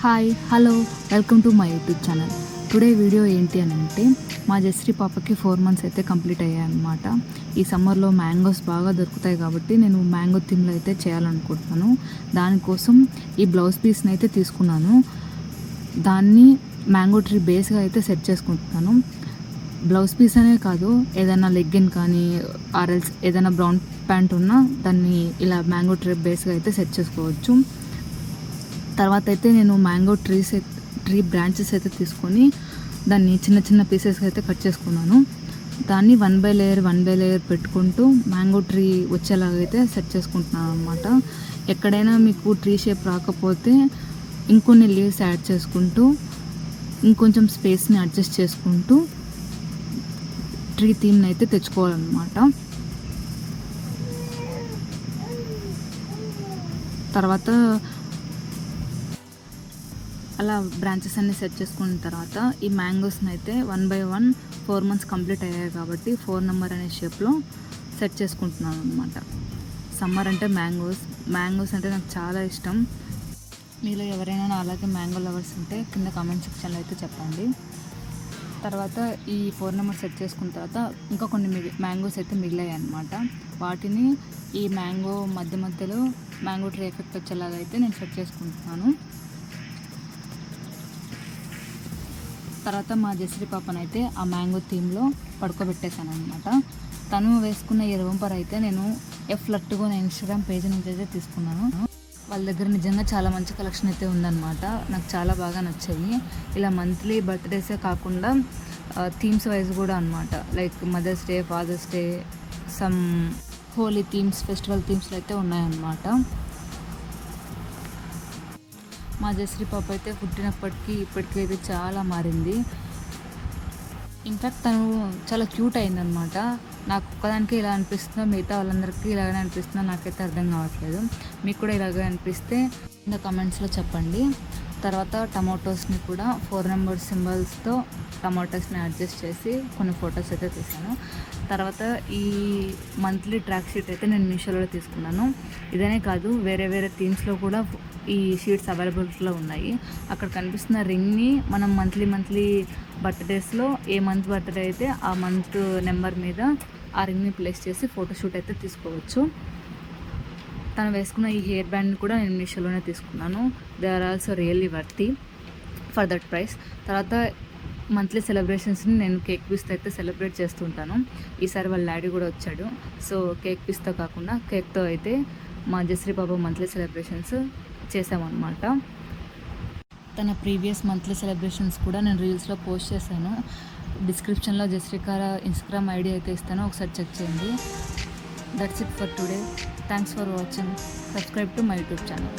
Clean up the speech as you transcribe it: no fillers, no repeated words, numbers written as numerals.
Hi hello welcome to my YouTube channel. Today video ఏంటి అని అంటే మా జశ్రీ పాపకి 4 months అయితే కంప్లీట్ అయ్యాయి అన్నమాట. ఈ సమ్మర్లో మ్యాంగోస్ బాగా దొరుకుతాయి కాబట్టి నేను మ్యాంగో థీమ్లో అయితే చేయాలనుకుంటున్నాను. దానికోసం ఈ బ్లౌజ్ పీస్ని అయితే తీసుకున్నాను. దాన్ని మ్యాంగో ట్రీ బేస్గా అయితే సెట్ చేసుకుంటున్నాను. బ్లౌజ్ పీస్ అనే కాదు, ఏదైనా లెగ్గిన్ కానీ ఆర్ఎల్స్ ఏదైనా బ్రౌన్ ప్యాంట్ ఉన్నా దాన్ని ఇలా మ్యాంగో ట్రీ బేస్గా అయితే సెట్ చేసుకోవచ్చు. తర్వాత అయితే నేను మ్యాంగో ట్రీ బ్రాంచెస్ అయితే తీసుకొని దాన్ని చిన్న చిన్న పీసెస్గా అయితే కట్ చేసుకున్నాను. దాన్ని వన్ బై లేయర్ పెట్టుకుంటూ మ్యాంగో ట్రీ వచ్చేలాగైతే సెట్ చేసుకుంటున్నాను అనమాట. ఎక్కడైనా మీకు ట్రీ షేప్ రాకపోతే ఇంకొన్ని లీవ్స్ యాడ్ చేసుకుంటూ ఇంకొంచెం స్పేస్ని అడ్జస్ట్ చేసుకుంటూ ట్రీ థీమ్ని అయితే తెచ్చుకోవాలన్నమాట. తర్వాత అలా బ్రాంచెస్ అన్నీ సెట్ చేసుకున్న తర్వాత ఈ మ్యాంగోస్ని అయితే 1 by 1 4 months కంప్లీట్ అయ్యాయి కాబట్టి 4 నెంబర్ అనే షేప్లో సెట్ చేసుకుంటున్నాను అనమాట. సమ్మర్ అంటే మ్యాంగోస్ అంటే నాకు చాలా ఇష్టం. మీలో ఎవరైనా అలాగే మ్యాంగో లవర్స్ ఉంటే కింద కామెంట్ సెక్షన్లో అయితే చెప్పండి. తర్వాత ఈ 4 నెంబర్ సెట్ చేసుకున్న తర్వాత ఇంకా కొన్ని మ్యాంగోస్ అయితే మిగిలాయి అనమాట. వాటిని ఈ మ్యాంగో మధ్యలో మ్యాంగో ట్రీ ఎఫెక్ట్ వచ్చేలాగా అయితే నేను సెట్ చేసుకుంటున్నాను. తర్వాత మా జశ్రీ పాపనైతే ఆ మ్యాంగో థీమ్లో పడుకోబెట్టేశాను అనమాట. తను వేసుకున్న ఈ రొంపర్ అయితే నేను ఫ్లట్టుగా నా ఇన్స్టాగ్రామ్ పేజ్ నుంచి అయితే తీసుకున్నాను. వాళ్ళ దగ్గర నిజంగా చాలా మంచి కలెక్షన్ అయితే ఉందన్నమాట. నాకు చాలా బాగా నచ్చాయి. ఇలా మంత్లీ బర్త్డేసే కాకుండా థీమ్స్ వైజ్ కూడా అనమాట. Like mother's day, father's day, some Holi themes, festival థీమ్స్లో అయితే ఉన్నాయన్నమాట. మా జశ్రీ పాప అయితే పుట్టినప్పటికీ ఇప్పటికైతే చాలా మారింది. ఇన్ఫ్యాక్ట్ తను చాలా క్యూట్ అయిందనమాట. నాకు ఒక్కదానికి ఇలా అనిపిస్తుందో మిగతా వాళ్ళందరికీ ఇలాగనే అనిపిస్తుందో నాకైతే అర్థం కావట్లేదు. మీకు కూడా ఇలాగే అనిపిస్తే కింద కమెంట్స్లో చెప్పండి. తర్వాత టమాటోస్ని కూడా 4 నెంబర్ సింబల్స్తో టమాటోస్ని అడ్జస్ట్ చేసి కొన్ని ఫొటోస్ అయితే తీసాను. తర్వాత ఈ మంత్లీ ట్రాక్ షీట్ అయితే నేను మీషోలో తీసుకున్నాను. ఇదనే కాదు, వేరే థీమ్స్లో కూడా ఈ షీట్స్ అవైలబుల్గా ఉన్నాయి. అక్కడ కనిపిస్తున్న రింగ్ని మనం మంత్లీ బర్త్డేస్లో ఏ మంత్ బర్త్డే అయితే ఆ మంత్ నెంబర్ మీద ఆ రింగ్ని ప్లేస్ చేసి ఫోటోషూట్ అయితే తీసుకోవచ్చు. తను వేసుకున్న ఈ హెయిర్ బ్యాండ్ కూడా నేను మీషోలోనే తీసుకున్నాను. They are also really worthy for that price. తర్వాత మంత్లీ సెలబ్రేషన్స్ని నేను కేక్ పీస్తో అయితే సెలబ్రేట్ చేస్తుంటాను. ఈసారి వాళ్ళ డాడీ కూడా వచ్చాడు. సో కేక్ పీస్తో కాకుండా కేక్తో అయితే మా జశ్రీ పాప మంత్లీ సెలబ్రేషన్స్ చేసామన్నమాట. తన ప్రీవియస్ మంత్లీ సెలబ్రేషన్స్ కూడా నేను రీల్స్లో పోస్ట్ చేశాను. డిస్క్రిప్షన్లో జశ్రీకార ఇన్స్టాగ్రామ్ ఐడి అయితే ఇస్తాను, ఒకసారి చెక్ చేయండి. That's it for today. Thanks for watching. Subscribe to my YouTube channel.